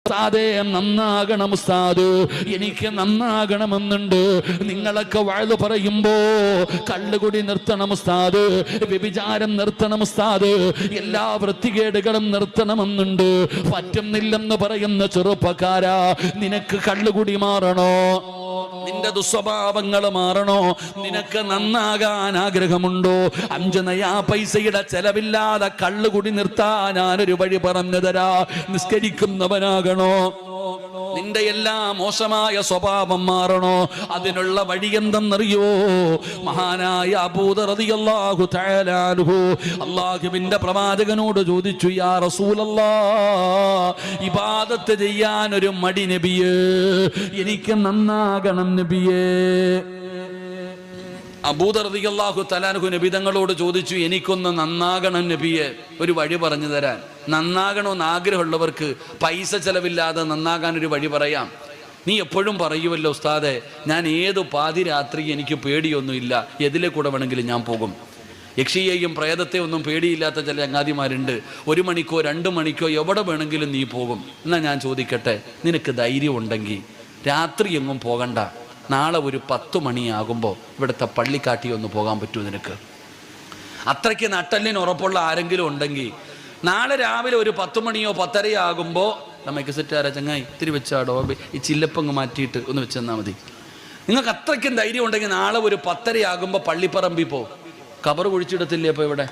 ഉസ്താദേ നന്നാകണം ഉസ്താദ്, എനിക്ക് നന്നാകണമെന്നുണ്ട്. നിങ്ങളൊക്കെ വഅദ് പറയുമ്പോ കള്ളുകുടി നിർത്തണം ഉസ്താദ്, വ്യഭിചാരം നിർത്തണം ഉസ്താദ്, എല്ലാ വൃത്തികേടുകളും നിർത്തണമെന്നുണ്ട്. പറ്റുന്നില്ലെന്ന് പറയുന്ന ചെറുപ്പക്കാരാ, നിനക്ക് കള്ളുകുടി മാറണോ? നിന്റെ ദുസ്വഭാവങ്ങൾ മാറണോ? നിനക്ക് നന്നാകാൻ ആഗ്രഹമുണ്ടോ? 5 നയാ പൈസയുടെ ചെലവില്ലാതെ കള്ളുകുടി നിർത്താൻ ഞാനൊരു വഴി പറഞ്ഞു തരാ. നിസ്കരിക്കുന്നവനാകണോ? നിന്റെ എല്ലാ മോശമായ സ്വഭാവം മാറണോ? അതിനുള്ള വഴി എന്തെന്നറിയോ? മഹാനായ അബൂദർ റളിയല്ലാഹു തആല അൻഹു അല്ലാഹുവിന്റെ പ്രവാചകനോട് ചോദിച്ചു, യാ റസൂലല്ലാഹ്, ഇബാദത്ത് ചെയ്യാൻ ഒരു മടി നബിയേ, എനിക്ക് നന്നാകണം നബിയേ. അബൂദർ റളിയല്ലാഹു തആല അൻഹു നബി തങ്ങളോട് ചോദിച്ചു, എനിക്കൊന്ന് നന്നാകണം നബിയെ, ഒരു വഴി പറഞ്ഞു തരാൻ. നന്നാകണമെന്ന് ആഗ്രഹമുള്ളവർക്ക് പൈസ ചെലവില്ലാതെ നന്നാകാൻ ഒരു വഴി പറയാം. നീ എപ്പോഴും പറയുമല്ലോ ഉസ്താദെ, ഞാൻ ഏത് പാതിരാത്രി എനിക്ക് പേടിയൊന്നുമില്ല, എതിലെ കൂടെ വേണമെങ്കിലും ഞാൻ പോകും. യക്ഷിയെയും പ്രേതത്തെ ഒന്നും പേടിയില്ലാത്ത ചില ചങ്ങാതിമാരുണ്ട്. 1 മണിക്കോ 2 മണിക്കോ എവിടെ വേണമെങ്കിലും നീ പോകും. എന്നാൽ ഞാൻ ചോദിക്കട്ടെ, നിനക്ക് ധൈര്യം ഉണ്ടെങ്കിൽ രാത്രി എങ്ങും പോകണ്ട, നാളെ ഒരു 10 മണിയാകുമ്പോൾ ഇവിടുത്തെ പള്ളിക്കാട്ടി ഒന്ന് പോകാൻ പറ്റുമോ നിനക്ക്? അത്രയ്ക്ക് നട്ടലിന് ഉറപ്പുള്ള ആരെങ്കിലും ഉണ്ടെങ്കിൽ നാളെ രാവിലെ ഒരു 10 മണിയോ 10:30 ആകുമ്പോൾ നമ്മൾക്ക് സെറ്റാരാ ചങ്ങായി ഇത്തിരി വെച്ചാടോ, ഈ ചില്ലപ്പങ്ങ് മാറ്റിയിട്ട് ഒന്ന് വെച്ചെന്നാൽ മതി. നിങ്ങൾക്ക് അത്രയ്ക്കും ധൈര്യം ഉണ്ടെങ്കിൽ നാളെ ഒരു 10:30 ആകുമ്പോൾ പള്ളിപ്പറമ്പിൽ പോ. കബർ കുഴിച്ചിടത്തില്ലേ അപ്പോൾ ഇവിടെ?